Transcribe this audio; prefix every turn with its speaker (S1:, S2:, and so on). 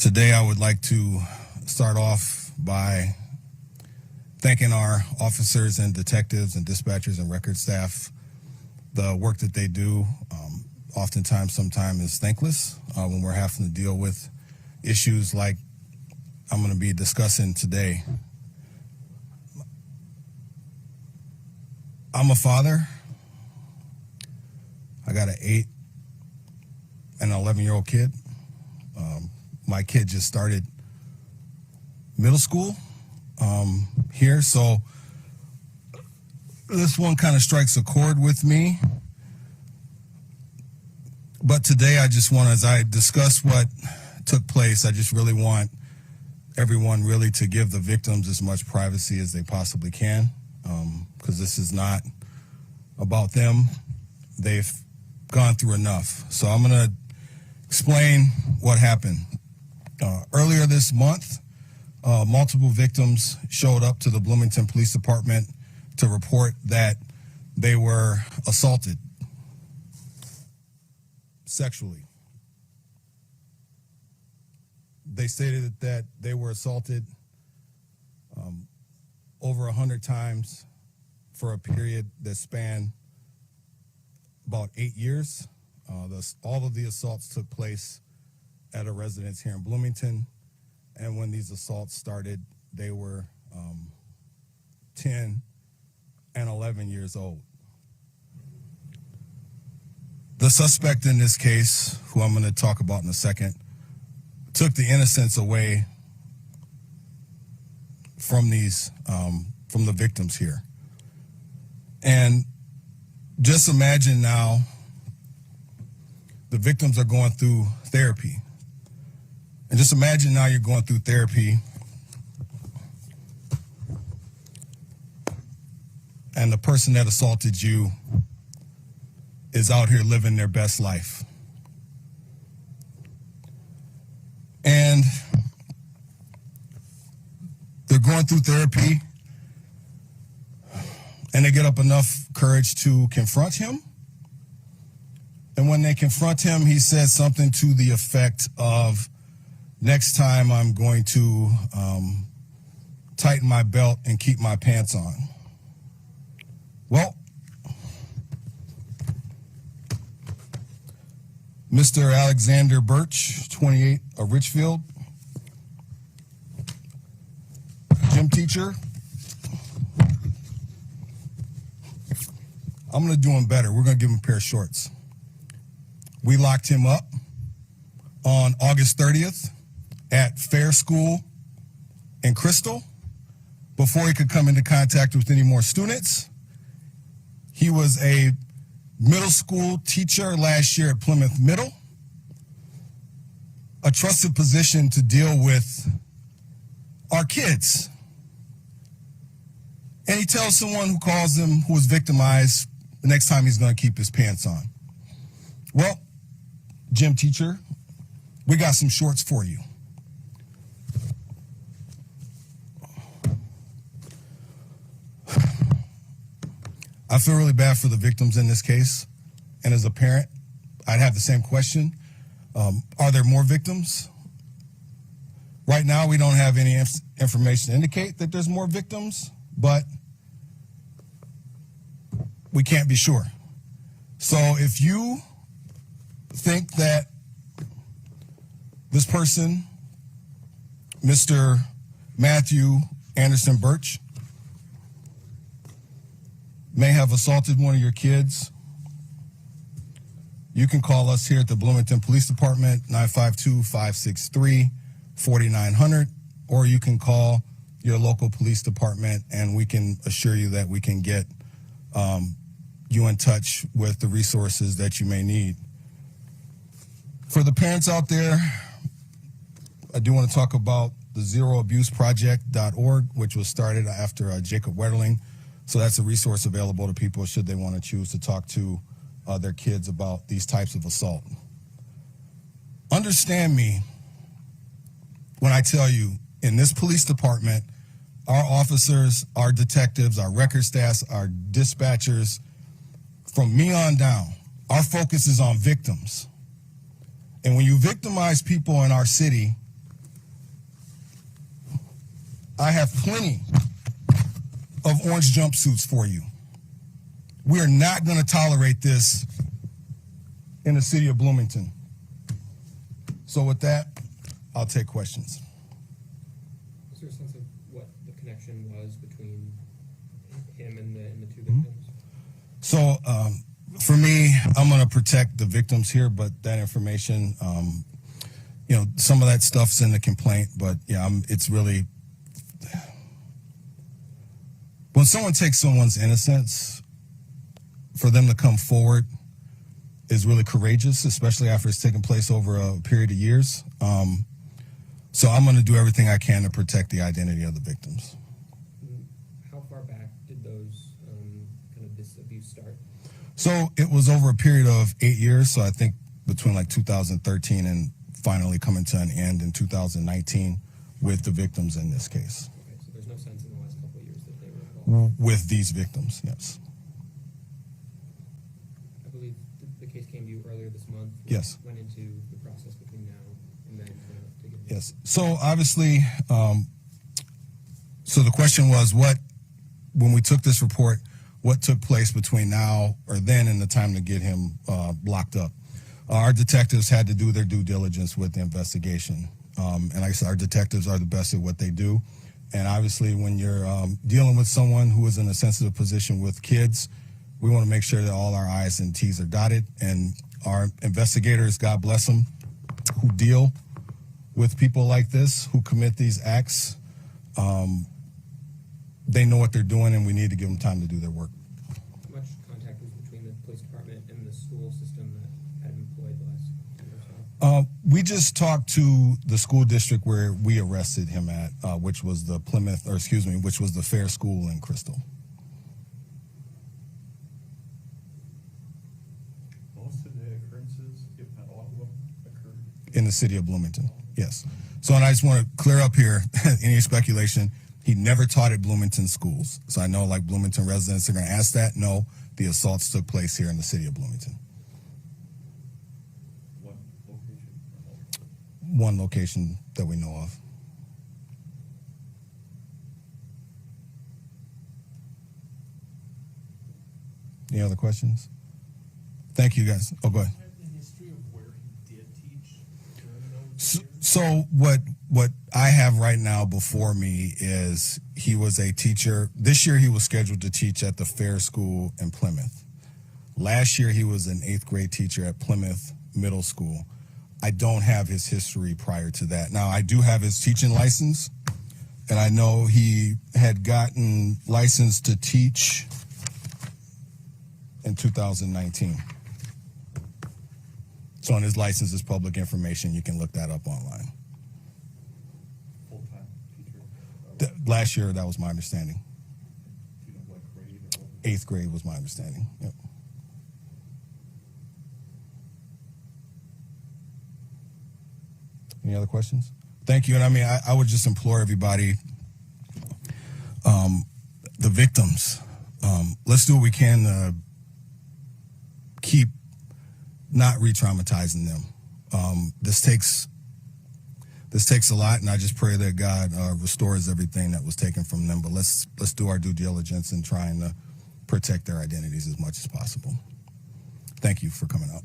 S1: Today, I would like to start off by thanking our officers and detectives and dispatchers and record staff. The work that they do, sometimes is thankless when we're having to deal with issues like I'm going to be discussing today. I'm a father. I got an 8 and an 11-year-old kid. My kid just started middle school here, so this one kind of strikes a chord with me. But today I just want, as I discuss what took place, I just really want everyone really to give the victims as much privacy as they possibly can, because this is not about them. They've gone through enough. So I'm going to explain what happened. Earlier this month, multiple victims showed up to the Bloomington Police Department to report that they were assaulted sexually. They stated that they were assaulted over 100 times for a period that spanned about 8 years. All of the assaults took place at a residence here in Bloomington, and when these assaults started, they were 10 and 11 years old. The suspect in this case, who I'm going to talk about in a second, took the innocence away from the victims here. And just imagine now the victims are going through therapy. And just imagine now you're going through therapy and the person that assaulted you is out here living their best life. And they're going through therapy and they get up enough courage to confront him. And when they confront him, he says something to the effect of, "Next time I'm going to tighten my belt and keep my pants on." Well, Mr. Alexander Bertsch, 28, of Richfield, gym teacher. I'm going to do him better. We're going to give him a pair of shorts. We locked him up on August 30th at Fair School in Crystal before he could come into contact with any more students. He was a middle school teacher last year at Plymouth Middle, a trusted position to deal with our kids. And he tells someone who calls him, who was victimized, the next time he's going to keep his pants on. Well, gym teacher, we got some shorts for you. I feel really bad for the victims in this case. And as a parent, I'd have the same question. Are there more victims? Right now, we don't have any information to indicate that there's more victims, but we can't be sure. So if you think that this person, Mr. Matthew Anderson Bertsch, may have assaulted one of your kids, you can call us here at the Bloomington Police Department, 952-563-4900, or you can call your local police department and we can assure you that we can get you in touch with the resources that you may need. For the parents out there, I do want to talk about the ZeroAbuseProject.org, which was started after Jacob Wetterling. So that's a resource available to people should they want to choose to talk to their kids about these types of assault. Understand me when I tell you, in this police department, our officers, our detectives, our record staffs, our dispatchers, from me on down, our focus is on victims. And when you victimize people in our city, I have plenty of orange jumpsuits for you. We are not going to tolerate this in the city of Bloomington. So with that, I'll take questions.
S2: Is there a sense of what the connection was between him and the two victims?
S1: So for me, I'm going to protect the victims here, but that information, some of that stuff's in the complaint, but yeah, it's really, when someone takes someone's innocence, for them to come forward is really courageous, especially after it's taken place over a period of years. So I'm going to do everything I can to protect the identity of the victims.
S2: How far back did those this abuse start?
S1: So it was over a period of 8 years. So I think between like 2013 and finally coming to an end in 2019 with the victims in this case.
S2: Okay, so there's no sense in the last couple of years that they were involved?
S1: With these victims, yes.
S2: I believe the case came to you earlier this month.
S1: Yes.
S2: Went into the process between now and then to get.
S1: Yes. So obviously, so the question was, when we took this report, what took place between now or then and the time to get him locked up? Our detectives had to do their due diligence with the investigation. And like I said, our detectives are the best at what they do. And obviously, when you're dealing with someone who is in a sensitive position with kids, we want to make sure that all our I's and T's are dotted. And our investigators, God bless them, who deal with people like this, who commit these acts, they know what they're doing, and we need to give them time to do their work.
S2: How much contact was between the police department and the school system that had employed the last year or so?
S1: We just talked to the school district where we arrested him at, which was the which was the Fair School in Crystal.
S3: Most of the occurrences, if not all of them, occurred
S1: In the city of Bloomington, yes. So, and I just want to clear up here any speculation. He never taught at Bloomington schools. So I know like Bloomington residents are going to ask that. No, the assaults took place here in the city of Bloomington.
S3: one location.
S1: One location that we know of. Any other questions? Thank you, guys. Oh, go ahead.
S3: The history of where he did teach during those years?
S1: So what I have right now before me is he was a teacher. This year he was scheduled to teach at the Fair School in Plymouth. Last year he was an 8th grade teacher at Plymouth Middle School. I don't have his history prior to that. Now I do have his teaching license, and I know he had gotten licensed to teach in 2019. So on his license is public information. You can look that up online.
S3: Full-time teacher?
S1: Last year, that was my understanding.
S3: Do you know what grade or what?
S1: 8th grade was my understanding. Yep. Any other questions? Thank you. And I mean, I would just implore everybody, the victims, let's do what we can to keep not re-traumatizing them. This takes a lot, and I just pray that God restores everything that was taken from them. But let's do our due diligence in trying to protect their identities as much as possible. Thank you for coming out.